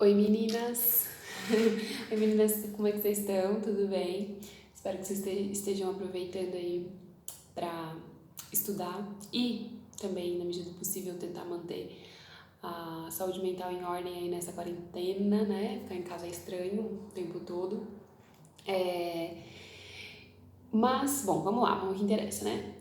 Oi meninas! Oi meninas, como é que vocês estão? Tudo bem? Espero que vocês estejam aproveitando aí para estudar e também, na medida do possível, tentar manter a saúde mental em ordem aí nessa quarentena, né? Ficar em casa é estranho o tempo todo. Mas, bom, vamos lá, vamos ao que interessa, né?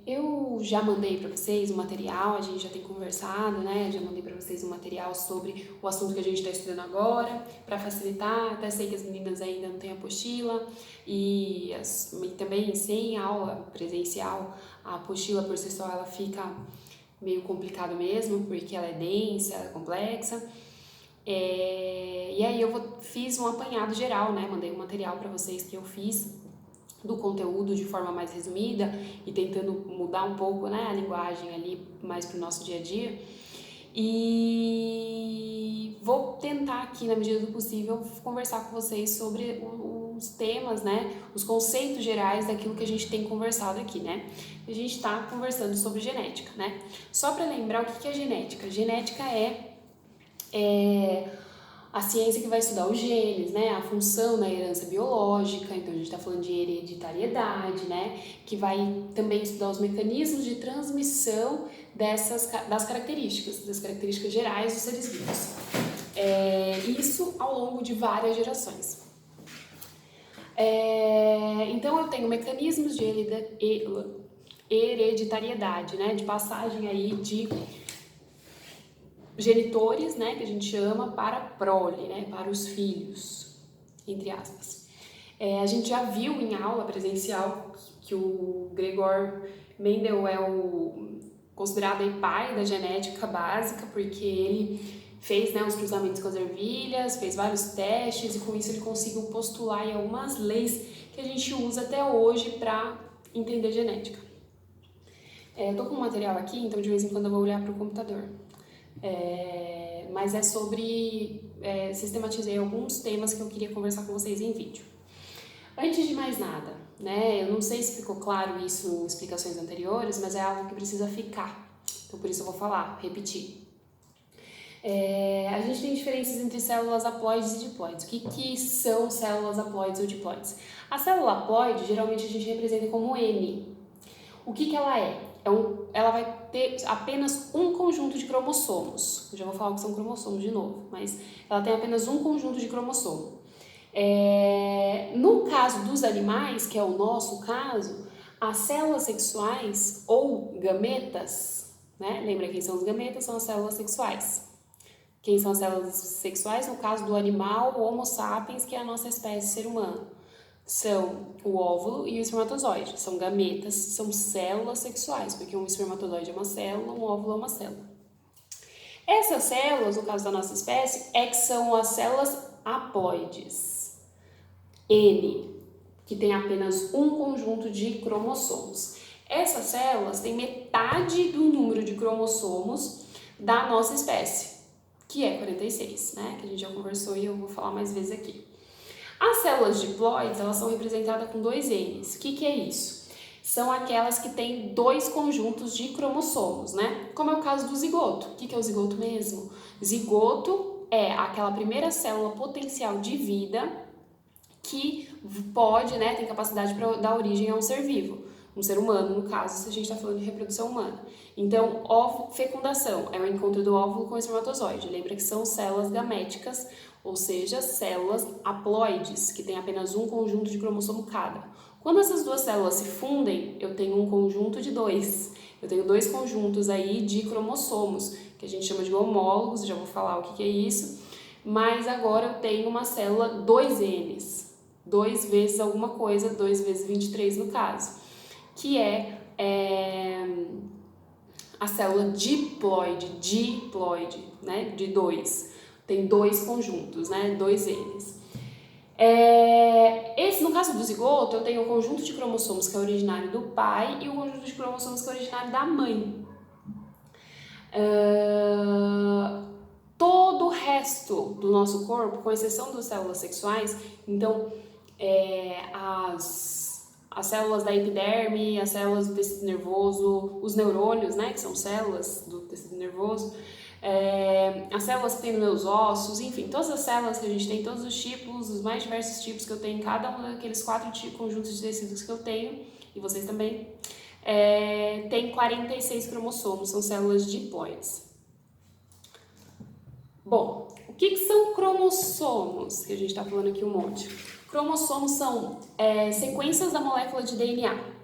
Eu já mandei para vocês um material, a gente já tem conversado, né? Já mandei para vocês um material sobre o assunto que a gente está estudando agora, para facilitar. Até sei que as meninas ainda não têm apostila e também sem aula presencial, a apostila por si só ela fica meio complicado mesmo, porque ela é densa, ela é complexa. E aí eu fiz um apanhado geral, né? Mandei um material para vocês que eu fiz do conteúdo de forma mais resumida e tentando mudar um pouco, né, a linguagem ali mais para o nosso dia a dia. E vou tentar aqui, na medida do possível, conversar com vocês sobre os temas, né, os conceitos gerais daquilo que a gente tem conversado aqui, né. A gente está conversando sobre genética, né. Só para lembrar o que é genética. Genética é a ciência que vai estudar os genes, né, a função da herança biológica, então a gente está falando de hereditariedade, né, que vai também estudar os mecanismos de transmissão das características gerais dos seres vivos. Isso ao longo de várias gerações. Então eu tenho mecanismos de hereditariedade, né, de passagem aí de genitores, né, que a gente chama, para a prole, né, para os filhos, entre aspas. A gente já viu em aula presencial que o Gregor Mendel é o considerado aí pai da genética básica, porque ele fez, né, os cruzamentos com as ervilhas, fez vários testes e com isso ele conseguiu postular em algumas leis que a gente usa até hoje para entender genética. Eu tô com um material aqui, então de vez em quando eu vou olhar para o computador. Mas é sobre... sistematizei alguns temas que eu queria conversar com vocês em vídeo. Antes de mais nada, né, eu não sei se ficou claro isso em explicações anteriores, mas é algo que precisa ficar. Então por isso eu vou falar, repetir. A gente tem diferenças entre células haploides e diploides. O que são células haploides ou diploides? A célula haploide, geralmente a gente representa como N. O que ela é? Ela vai ter apenas um conjunto de cromossomos. Eu já vou falar o que são cromossomos de novo, mas ela tem apenas um conjunto de cromossomo. No caso dos animais, que é o nosso caso, as células sexuais ou gametas, né? Lembra quem são os gametas? São as células sexuais. Quem são as células sexuais? No caso do animal Homo sapiens, que é a nossa espécie ser humano. São o óvulo e o espermatozoide. São gametas, são células sexuais, porque um espermatozoide é uma célula, um óvulo é uma célula. Essas células, no caso da nossa espécie, que são as células haploides. N, que tem apenas um conjunto de cromossomos. Essas células têm metade do número de cromossomos da nossa espécie, que é 46, né? Que a gente já conversou e eu vou falar mais vezes aqui. As células diploides, elas são representadas com dois N's. O que é isso? São aquelas que têm dois conjuntos de cromossomos, né? Como é o caso do zigoto. O que é o zigoto mesmo? Zigoto é aquela primeira célula potencial de vida que pode, né, tem capacidade para dar origem a um ser vivo. Um ser humano, no caso, se a gente está falando de reprodução humana. Então, fecundação é o encontro do óvulo com o espermatozoide. Lembra que são células gaméticas, ou seja, células haploides, que têm apenas um conjunto de cromossomo cada. Quando essas duas células se fundem, eu tenho um conjunto de dois. Eu tenho dois conjuntos aí de cromossomos, que a gente chama de homólogos, já vou falar o que é isso. Mas agora eu tenho uma célula 2Ns, 2 vezes alguma coisa, 2 vezes 23 no caso, que é a célula diploide, né, de 2. Tem dois conjuntos, né, 2Ns. No caso do zigoto, eu tenho o conjunto de cromossomos que é originário do pai e o conjunto de cromossomos que é originário da mãe. Todo o resto do nosso corpo, com exceção das células sexuais, então as células da epiderme, as células do tecido nervoso, os neurônios, né, que são células do tecido nervoso, as células que tem nos meus ossos, enfim, todas as células que a gente tem, todos os tipos, os mais diversos tipos que eu tenho em cada um daqueles 4 conjuntos de tecidos que eu tenho, e vocês também, tem 46 cromossomos, são células diploides. Bom, o que são cromossomos? Que a gente está falando aqui um monte. Cromossomos são sequências da molécula de DNA.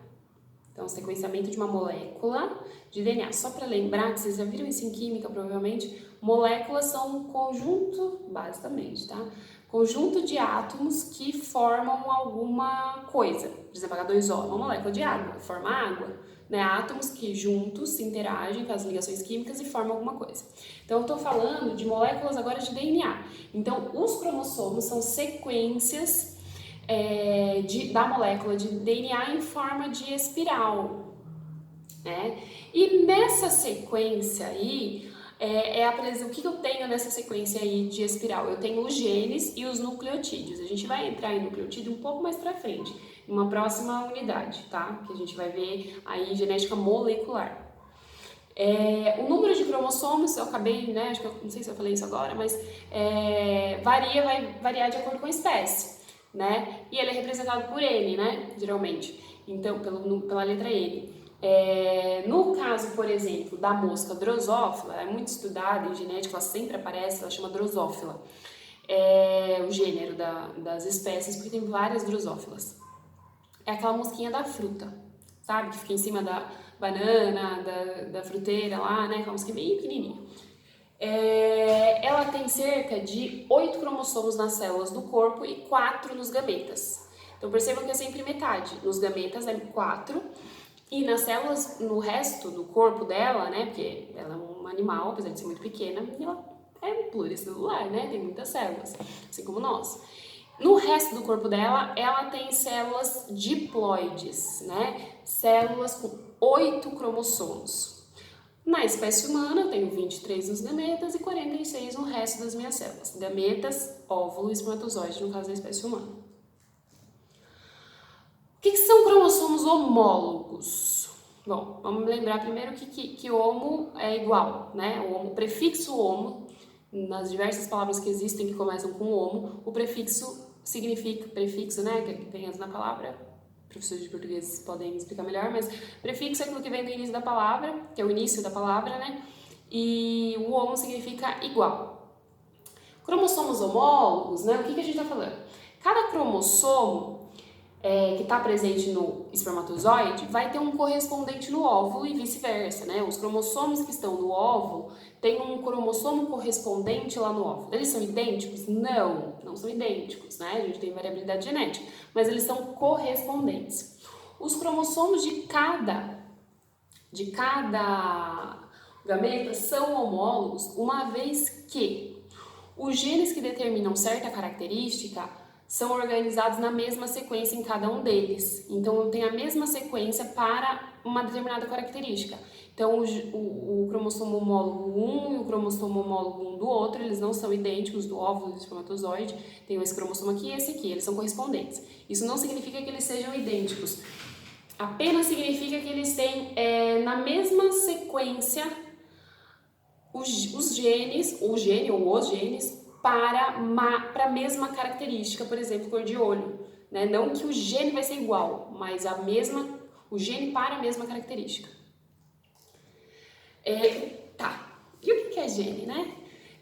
Então, sequenciamento de uma molécula de DNA. Só para lembrar, que vocês já viram isso em química, provavelmente, moléculas são um conjunto, basicamente, tá? Conjunto de átomos que formam alguma coisa. Por exemplo, H2O, uma molécula de água, forma água. Né? Átomos que juntos se interagem com as ligações químicas e formam alguma coisa. Então, eu estou falando de moléculas agora de DNA. Então, os cromossomos são sequências da molécula de DNA em forma de espiral, né? E nessa sequência aí, o que eu tenho nessa sequência aí de espiral? Eu tenho os genes e os nucleotídeos. A gente vai entrar em nucleotídeo um pouco mais pra frente, em uma próxima unidade, tá? Que a gente vai ver aí genética molecular. O número de cromossomos, eu acabei, né? Acho que não sei se eu falei isso agora, mas vai variar de acordo com a espécie. Né? E ele é representado por N, né? Geralmente. Então, pela letra N. No caso, por exemplo, da mosca drosófila, é muito estudada em genética, ela sempre aparece, ela chama drosófila. O gênero das espécies, porque tem várias drosófilas. É aquela mosquinha da fruta, sabe? Que fica em cima da banana, da fruteira lá, né? Aquela mosquinha bem pequenininha. Ela tem cerca de 8 cromossomos nas células do corpo e 4 nos gametas. Então percebam que é sempre metade. Nos gametas é 4 e nas células, no resto do corpo dela, né? Porque ela é um animal, apesar de ser muito pequena, ela é pluricelular, né? Tem muitas células, assim como nós. No resto do corpo dela, ela tem células diploides, né? Células com 8 cromossomos. Na espécie humana, eu tenho 23 nos gametas e 46 no resto das minhas células. Gametas, óvulo e espermatozoide, no caso da espécie humana. O que são cromossomos homólogos? Bom, vamos lembrar primeiro que homo é igual, né? O prefixo homo, nas diversas palavras que existem que começam com homo, o prefixo significa, né? Que tem antes na palavra. Professores de português podem explicar melhor, mas prefixo é aquilo que vem do início da palavra, que é o início da palavra, né? E o homo significa igual. Cromossomos homólogos, né? O que a gente está falando? Cada cromossomo que está presente no espermatozoide vai ter um correspondente no óvulo e vice-versa, né? Os cromossomos que estão no óvulo têm um cromossomo correspondente lá no óvulo. Eles são idênticos? Não são idênticos, né? A gente tem variabilidade genética, mas eles são correspondentes. Os cromossomos de cada gameta são homólogos, uma vez que os genes que determinam certa característica são organizados na mesma sequência em cada um deles. Então, eu tenho a mesma sequência para uma determinada característica. Então, o cromossomo homólogo 1 e o cromossomo homólogo 1 do outro, eles não são idênticos do óvulo e do espermatozoide. Tem esse cromossomo aqui e esse aqui, eles são correspondentes. Isso não significa que eles sejam idênticos. Apenas significa que eles têm, na mesma sequência, os genes, o gene ou os genes, para a mesma característica, por exemplo, cor de olho, né? Não que o gene vai ser igual, mas o gene para a mesma característica. E o que é gene, né?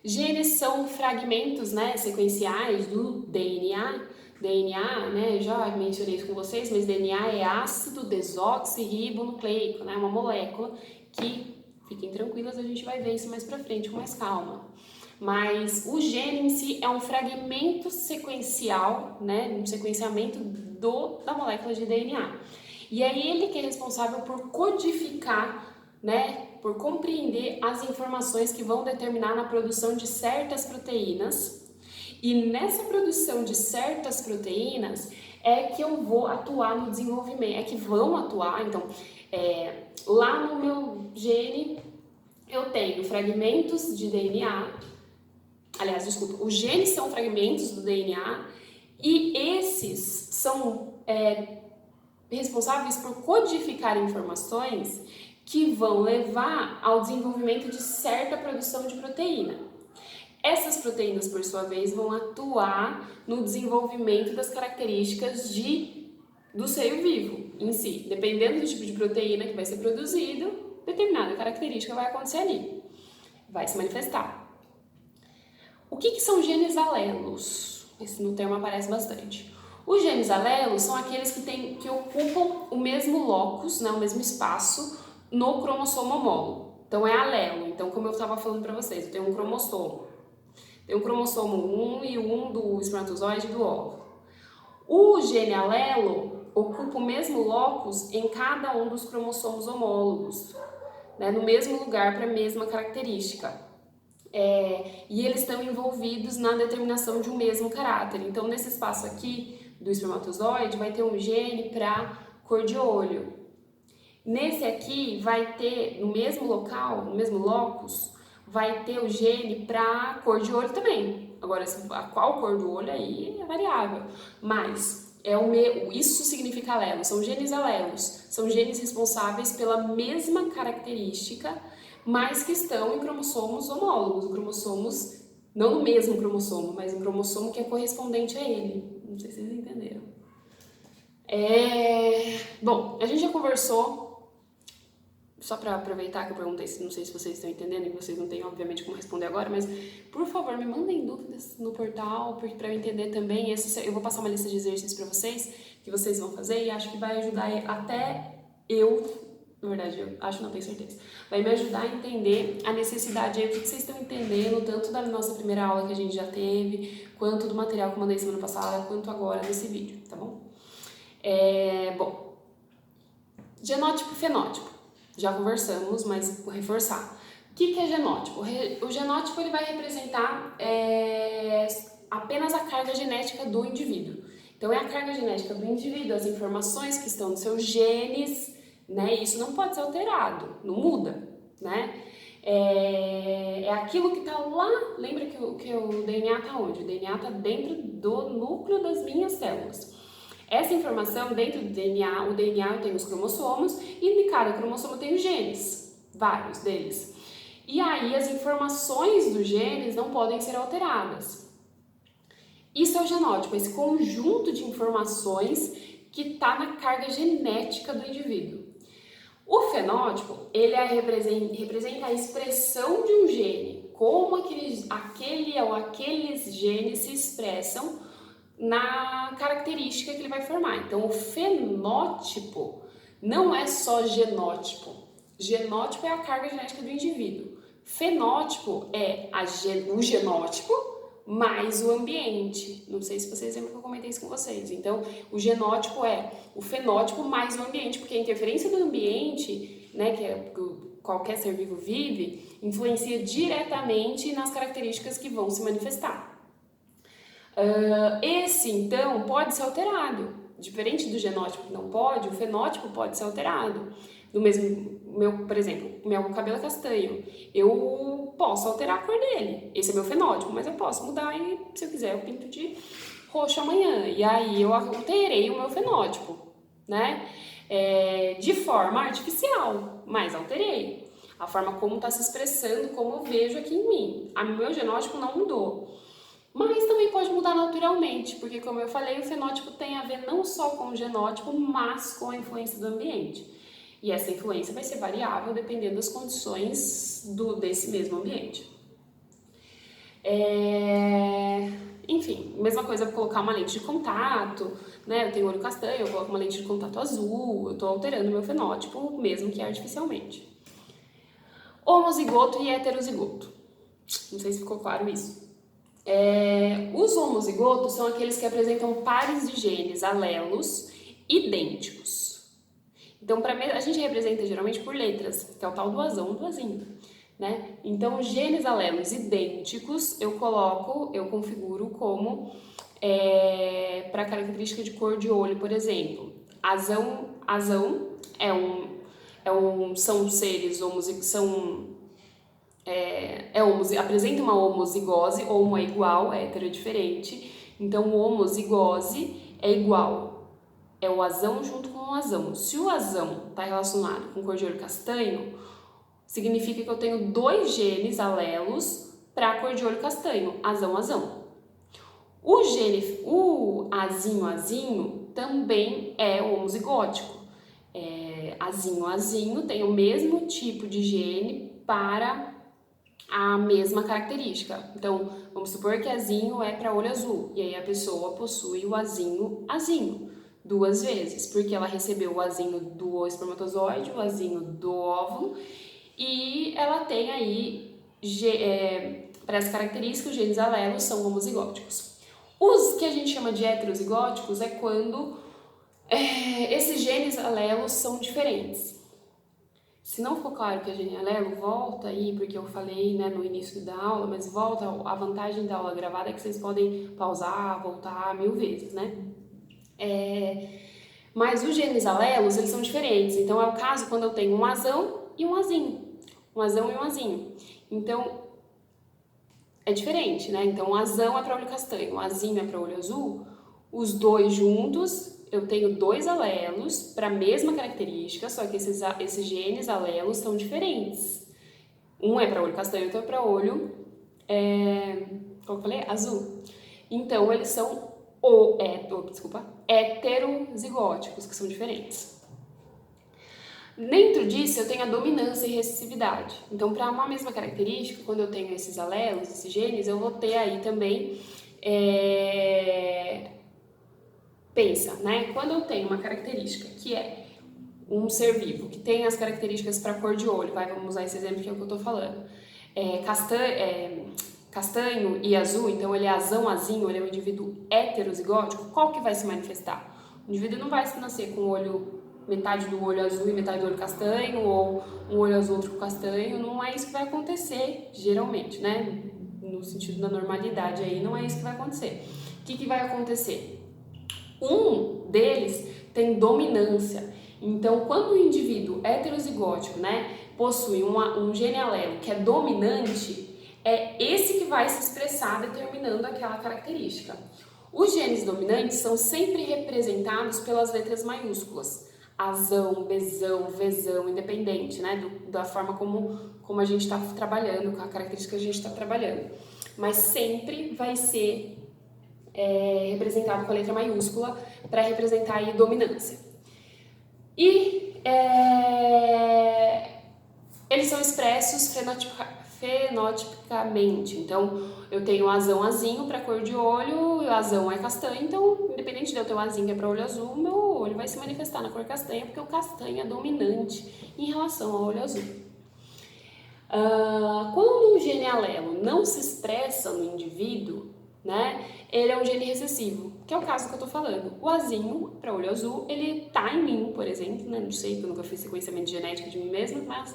Genes são fragmentos, né, sequenciais do DNA. DNA, né, já mencionei isso com vocês, mas DNA é ácido desoxirribonucleico, né, uma molécula que, fiquem tranquilas, a gente vai ver isso mais pra frente com mais calma. Mas o gene em si é um fragmento sequencial, né, um sequenciamento da molécula de DNA. E é ele que é responsável por codificar, né, por compreender as informações que vão determinar na produção de certas proteínas. E nessa produção de certas proteínas é que eu vou atuar no desenvolvimento, é que vão atuar. Então, lá no meu gene eu tenho fragmentos de DNA. Aliás, desculpa, os genes são fragmentos do DNA e esses são responsáveis por codificar informações que vão levar ao desenvolvimento de certa produção de proteína. Essas proteínas, por sua vez, vão atuar no desenvolvimento das características do ser vivo em si. Dependendo do tipo de proteína que vai ser produzido, determinada característica vai acontecer ali, vai se manifestar. O que são genes alelos? Esse no termo aparece bastante. Os genes alelos são aqueles que ocupam o mesmo locus, né, o mesmo espaço no cromossomo homólogo. Então é alelo. Então, como eu estava falando para vocês, eu tenho um cromossomo. Tem um cromossomo 1 e um do espermatozoide e do óvulo. O gene alelo ocupa o mesmo locus em cada um dos cromossomos homólogos, né, no mesmo lugar para a mesma característica. E eles estão envolvidos na determinação de um mesmo caráter. Então, nesse espaço aqui do espermatozoide, vai ter um gene para cor de olho. Nesse aqui, vai ter, no mesmo local, no mesmo locus, vai ter o gene para cor de olho também. Agora, a qual cor do olho aí é variável, mas isso significa alelo, são genes alelos, são genes responsáveis pela mesma característica, mas que estão em cromossomos homólogos, cromossomos, não no mesmo cromossomo, mas um cromossomo que é correspondente a ele. Não sei se vocês entenderam. Bom, a gente já conversou, só para aproveitar que eu perguntei, não sei se vocês estão entendendo, e vocês não têm, obviamente, como responder agora, mas, por favor, me mandem dúvidas no portal, para eu entender também. Eu vou passar uma lista de exercícios para vocês, que vocês vão fazer, e acho que vai ajudar até na verdade, eu acho, não tenho certeza, vai me ajudar a entender a necessidade aí, o que vocês estão entendendo, tanto da nossa primeira aula que a gente já teve, quanto do material que eu mandei semana passada, quanto agora nesse vídeo, tá bom? Bom, genótipo e fenótipo, já conversamos, mas vou reforçar. O que é genótipo? O genótipo ele vai representar apenas a carga genética do indivíduo. Então, é a carga genética do indivíduo, as informações que estão nos seus genes, né? Isso não pode ser alterado, não muda, né? É aquilo que está lá. Lembra que o DNA está onde? O DNA está dentro do núcleo das minhas células. Essa informação dentro do DNA, o DNA tem os cromossomos e de cada cromossomo tem os genes, vários deles. E aí as informações dos genes não podem ser alteradas. Isso é o genótipo, esse conjunto de informações que está na carga genética do indivíduo. O fenótipo, ele representa a expressão de um gene, como aqueles genes se expressam na característica que ele vai formar. Então, o fenótipo não é só genótipo. Genótipo é a carga genética do indivíduo. Fenótipo é o genótipo mais o ambiente. Não sei se vocês lembram que eu comentei isso com vocês. Então, o genótipo é o fenótipo mais o ambiente, porque a interferência do ambiente, né, que qualquer ser vivo vive, influencia diretamente nas características que vão se manifestar. Esse, então, pode ser alterado. Diferente do genótipo que não pode, o fenótipo pode ser alterado. Por exemplo, meu cabelo é castanho. Eu posso alterar a cor dele. Esse é meu fenótipo, mas eu posso mudar e, se eu quiser, eu pinto de roxo amanhã. E aí eu alterei o meu fenótipo, né? De forma artificial, mas alterei. A forma como está se expressando, como eu vejo aqui em mim. O meu genótipo não mudou. Mas também pode mudar naturalmente, porque, como eu falei, o fenótipo tem a ver não só com o genótipo, mas com a influência do ambiente. E essa influência vai ser variável dependendo das condições desse mesmo ambiente. Enfim, mesma coisa colocar uma lente de contato, né? Eu tenho olho castanho, eu coloco uma lente de contato azul, eu estou alterando meu fenótipo, mesmo que artificialmente. Homozigoto e heterozigoto. Não sei se ficou claro isso. Os homozigotos são aqueles que apresentam pares de genes alelos idênticos. Então, a gente representa geralmente por letras, que é o tal do azão, do azinho, né? Então, genes alelos idênticos eu configuro como para a característica de cor de olho, por exemplo. Azão são seres apresenta uma homozigose, homo é igual, hétero é diferente. Então, homozigose é igual É o azão junto com o azão. Se o azão está relacionado com cor de olho castanho, significa que eu tenho 2 genes alelos para a cor de olho castanho, azão. O azinho também é homozigótico. Azinho tem o mesmo tipo de gene para a mesma característica. Então, vamos supor que azinho é para olho azul, e aí a pessoa possui o azinho 2 vezes, porque ela recebeu o azinho do espermatozoide, o azinho do óvulo, e ela tem aí, para essa característica, os genes alelos são homozigóticos. Os que a gente chama de heterozigóticos é quando esses genes alelos são diferentes. Se não for claro que é gene alelo, volta aí, porque eu falei, né, no início da aula, mas volta, a vantagem da aula gravada é que vocês podem pausar, voltar 1000 vezes, né? Mas os genes alelos, eles são diferentes. Então, é o caso quando eu tenho um azão e um azinho. Um azão e um azinho. Então, é diferente, né? Então, o azão é para olho castanho, o azinho é para olho azul. Os 2 juntos, eu tenho 2 alelos para a mesma característica, só que esses genes alelos são diferentes. Um é para olho castanho, outro é para olho, como eu falei? Azul. Então, eles são heterozigóticos, que são diferentes. Dentro disso, eu tenho a dominância e recessividade. Então, para uma mesma característica, quando eu tenho esses alelos, esses genes, eu vou ter aí também... Pensa, né? Quando eu tenho uma característica que é um ser vivo, que tem as características para cor de olho, vamos usar esse exemplo que é o que eu tô falando. Castanho e azul, então ele é azinho, ele é um indivíduo heterozigótico, qual que vai se manifestar? O indivíduo não vai nascer com metade do olho azul e metade do olho castanho, ou um olho azul, outro castanho, não é isso que vai acontecer, geralmente, né? No sentido da normalidade aí, não é isso que vai acontecer. O que vai acontecer? Um deles tem dominância. Então, quando o indivíduo heterozigótico, né, possui um gene alelo que é dominante, é esse que vai se expressar determinando aquela característica. Os genes dominantes são sempre representados pelas letras maiúsculas. Azão, Bzão, Vzão, independente, né, da forma como a gente está trabalhando, com a característica que a gente está trabalhando. Mas sempre vai ser representado com a letra maiúscula para representar aí dominância. E eles são expressos fenotipicamente. Então, eu tenho azinho para cor de olho, e o azão é castanho, então, independente de eu ter o azinho que é para olho azul, meu olho vai se manifestar na cor castanha, porque o castanho é dominante em relação ao olho azul. Quando um gene alelo não se expressa no indivíduo, né, ele é um gene recessivo, que é o caso que eu tô falando. O azinho, para olho azul, ele tá em mim, por exemplo, né, não sei, porque eu nunca fiz sequenciamento genético de mim mesma, mas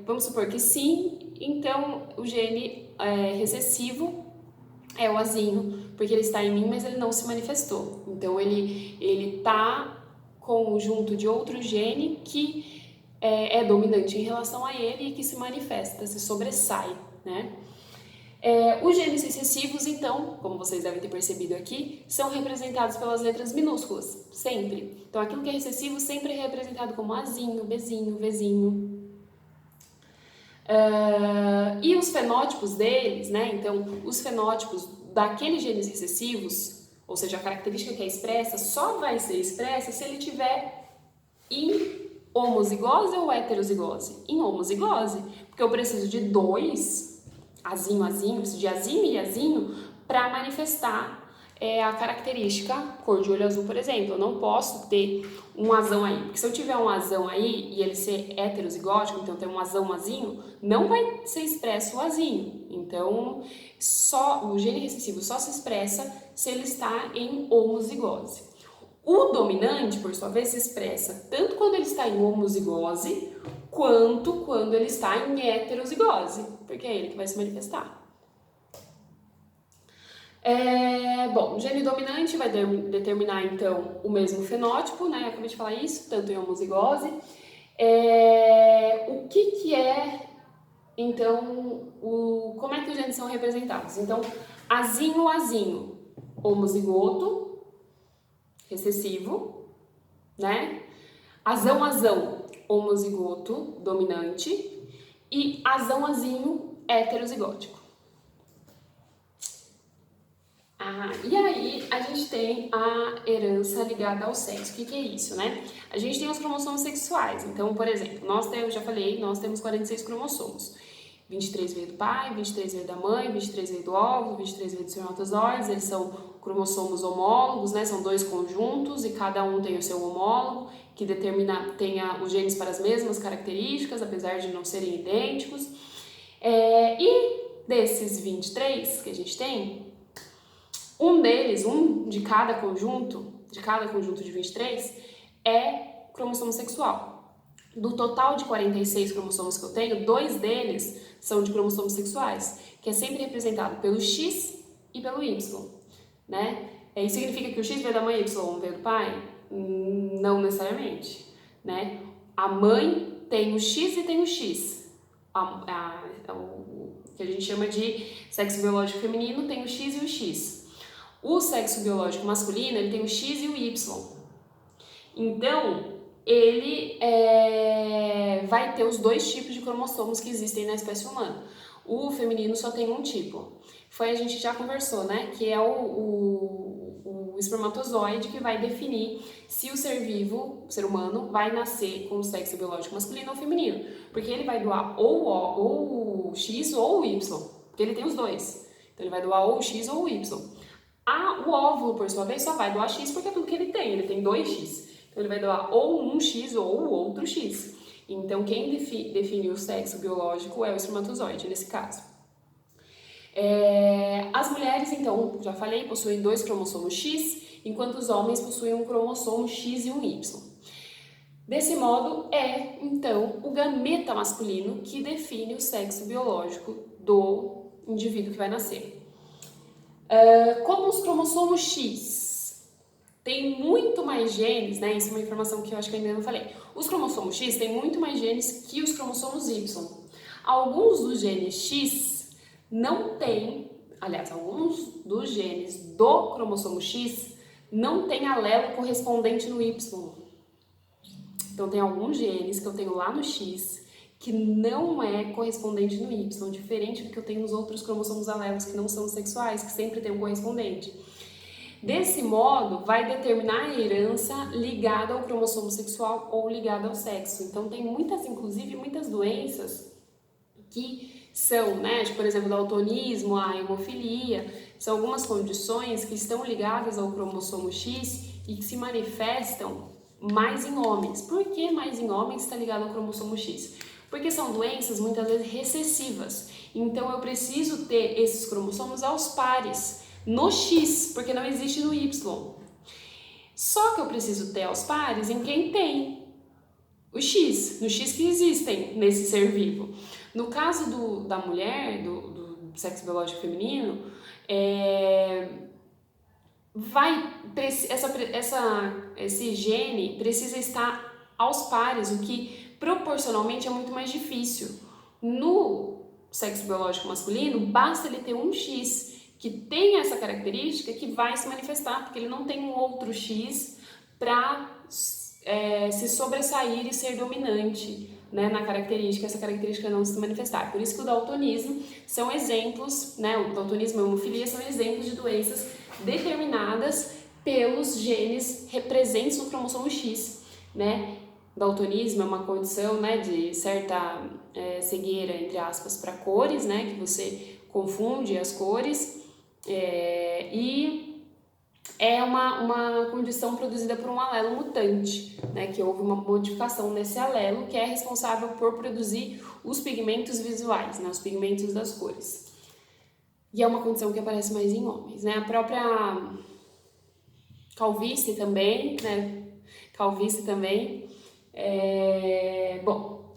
vamos supor que sim, então o gene recessivo é o azinho, porque ele está em mim, mas ele não se manifestou. Então ele tá conjunto de outro gene que é dominante em relação a ele e que se manifesta, se sobressai, né? Os genes recessivos, então, como vocês devem ter percebido aqui, são representados pelas letras minúsculas, sempre. Então, aquilo que é recessivo sempre é representado como azinho, Bzinho, Vzinho. E os fenótipos deles, né? Então, os fenótipos daqueles genes recessivos, ou seja, a característica que é expressa, só vai ser expressa se ele tiver em homozigose ou heterozigose? Em homozigose, porque eu preciso de 2 azinho, de azinho e azinho, para manifestar a característica cor de olho azul, por exemplo. Eu não posso ter um azão aí, porque se eu tiver um azão aí e ele ser heterozigótico, então ter um azinho, não vai ser expresso o azinho. Então, o gene recessivo só se expressa se ele está em homozigose. O dominante, por sua vez, se expressa tanto quando ele está em homozigose, quanto quando ele está em heterozigose, porque é ele que vai se manifestar. Bom, o gene dominante vai determinar, então, o mesmo fenótipo, né? Eu acabei de falar isso, tanto em homozigose. O que é, então, como é que os genes são representados? Então, azinho, homozigoto, recessivo, né? Azão, homozigoto, dominante. E azão-azinho, heterozigótico. E aí a gente tem a herança ligada ao sexo. O que é isso, né? A gente tem os cromossomos sexuais. Então, por exemplo, já falei, nós temos 46 cromossomos. 23 veio do pai, 23 veio da mãe, 23 veio do óvulo, 23 veio dos espermatozoides. Eles são cromossomos homólogos, né? São dois conjuntos e cada um tem o seu homólogo, que tenha os genes para as mesmas características, apesar de não serem idênticos. E desses 23 que a gente tem, um de cada conjunto de 23, é cromossomo sexual. Do total de 46 cromossomos que eu tenho, 2 deles são de cromossomos sexuais, que é sempre representado pelo X e pelo Y, né? Isso significa que o X veio da mãe e o Y veio do pai? Não necessariamente, né? A mãe tem o X e tem o X. O que a gente chama de sexo biológico feminino tem o X e o X. O sexo biológico masculino, ele tem o X e o Y. Então, ele vai ter os 2 tipos de cromossomos que existem na espécie humana. O feminino só tem um tipo. A gente já conversou, né? Que é o espermatozoide que vai definir se o ser vivo, o ser humano, vai nascer com o sexo biológico masculino ou feminino. Porque ele vai doar ou o X ou o Y. Porque ele tem os 2. Então, ele vai doar ou o X ou o Y. O óvulo, por sua vez, só vai doar X porque é tudo que ele tem 2X. Então, ele vai doar ou um X ou o outro X. Então, quem define o sexo biológico é o espermatozoide, nesse caso. As mulheres, então, já falei, possuem 2 cromossomos X, enquanto os homens possuem um cromossomo X e um Y. Desse modo, então, o gameta masculino que define o sexo biológico do indivíduo que vai nascer. Como os cromossomos X têm muito mais genes, né? Isso é uma informação que eu acho que eu ainda não falei. Os cromossomos X têm muito mais genes que os cromossomos Y. Alguns dos genes X não têm, alguns dos genes do cromossomo X não têm alelo correspondente no Y. Então, tem alguns genes que eu tenho lá no X que não é correspondente no Y, diferente do que eu tenho nos outros cromossomos alelos que não são sexuais, que sempre tem um correspondente. Desse modo, vai determinar a herança ligada ao cromossomo sexual ou ligada ao sexo. Então, tem inclusive muitas doenças que são, né, por exemplo, daltonismo, a hemofilia, são algumas condições que estão ligadas ao cromossomo X e que se manifestam mais em homens. Por que mais em homens está ligado ao cromossomo X? Porque são doenças muitas vezes recessivas. Então eu preciso ter esses cromossomos aos pares no X, porque não existe no Y. Só que eu preciso ter aos pares em quem tem o X, no X que existem nesse ser vivo. No caso da mulher, do sexo biológico feminino, esse gene precisa estar aos pares, o que proporcionalmente é muito mais difícil. No sexo biológico masculino, basta ele ter um X que tem essa característica que vai se manifestar, porque ele não tem um outro X para se sobressair e ser dominante, né, na característica, essa característica não se manifestar. Por isso que o daltonismo são exemplos, né, o daltonismo e a hemofilia são exemplos de doenças determinadas pelos genes presentes no cromossomo X, né? Daltonismo é uma condição, né, de certa cegueira, entre aspas, para cores, né, que você confunde as cores, e é uma condição produzida por um alelo mutante, né, que houve uma modificação nesse alelo que é responsável por produzir os pigmentos visuais, né, os pigmentos das cores. E é uma condição que aparece mais em homens, né? A própria calvície também, né? Bom,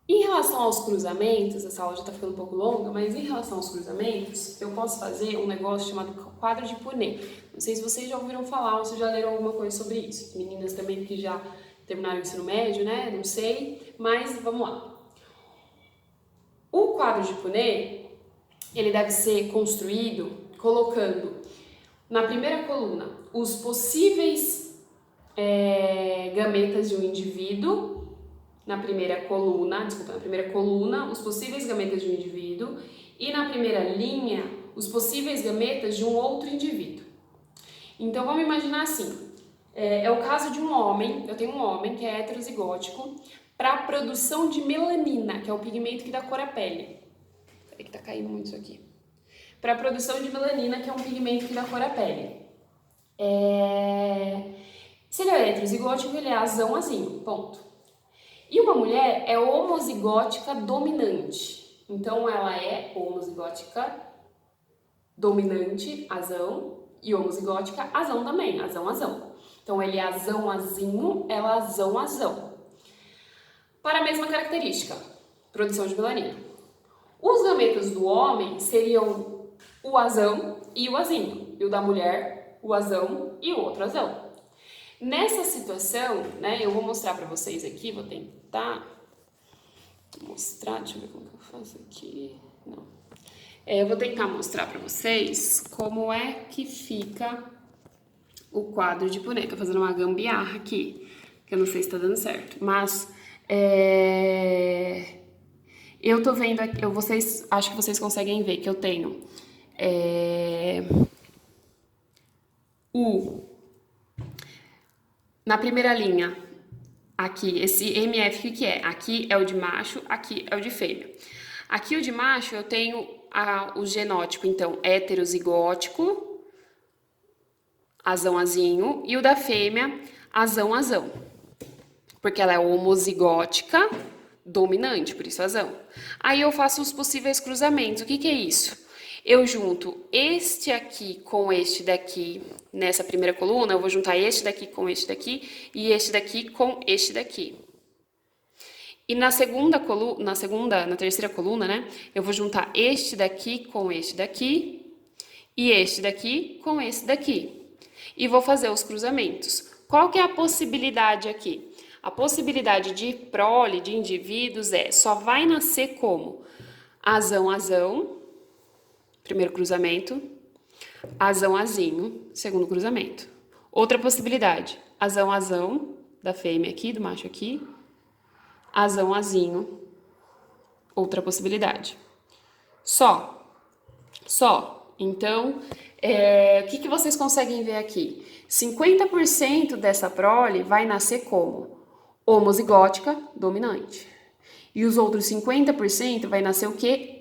em relação aos cruzamentos, essa aula já tá ficando um pouco longa, mas em relação aos cruzamentos, eu posso fazer um negócio chamado quadro de Punnett. Não sei se vocês já ouviram falar ou se já leram alguma coisa sobre isso. Meninas também que já terminaram o ensino médio, né? Não sei, mas vamos lá. O quadro de Punnett, ele deve ser construído colocando Na primeira coluna, os possíveis gametas de um indivíduo. Na primeira coluna, os possíveis gametas de um indivíduo. E na primeira linha, os possíveis gametas de um outro indivíduo. Então, vamos imaginar assim. É o caso de um homem, eu tenho um homem que é heterozigótico, para a produção de melanina, que é o pigmento que dá cor à pele. Peraí que tá caindo muito isso aqui. Para a produção de melanina, que é um pigmento que dá cor à pele. Se ele é heterozigótico, ele é azão-azinho, ponto. E uma mulher é homozigótica dominante. Então, ela é homozigótica dominante, azão, e homozigótica azão também, azão-azão. Então, ele é azão-azinho, ela é azão-azão. Para a mesma característica, produção de melanina. Os gametas do homem seriam o azão e o azinho. E o da mulher, o azão e o outro azão. Nessa situação, né, eu vou mostrar para vocês aqui, vou tentar mostrar, deixa eu ver como que eu faço aqui. Não. Eu vou tentar mostrar para vocês como é que fica o quadro de boneca, fazendo uma gambiarra aqui, que eu não sei se tá dando certo, mas eu tô vendo aqui, acho que vocês conseguem ver que eu tenho na primeira linha, aqui, esse MF, o que é? Aqui é o de macho, aqui é o de fêmea. Aqui o de macho eu tenho o genótipo, então, heterozigótico, azão-azinho, e o da fêmea, azão-azão. Porque ela é homozigótica dominante, por isso azão. Aí eu faço os possíveis cruzamentos. O que é isso? Eu junto este aqui com este daqui, nessa primeira coluna, eu vou juntar este daqui com este daqui e este daqui com este daqui. E na terceira coluna, né, eu vou juntar este daqui com este daqui e este daqui com esse daqui. E vou fazer os cruzamentos. Qual que é a possibilidade aqui? A possibilidade de prole de indivíduos só vai nascer como azão-azão, primeiro cruzamento, azão-azinho, segundo cruzamento. Outra possibilidade, azão-azão, da fêmea aqui, do macho aqui, azão-azinho, outra possibilidade. Só. Então, o que vocês conseguem ver aqui? 50% dessa prole vai nascer como homozigótica dominante. E os outros 50% vai nascer o quê?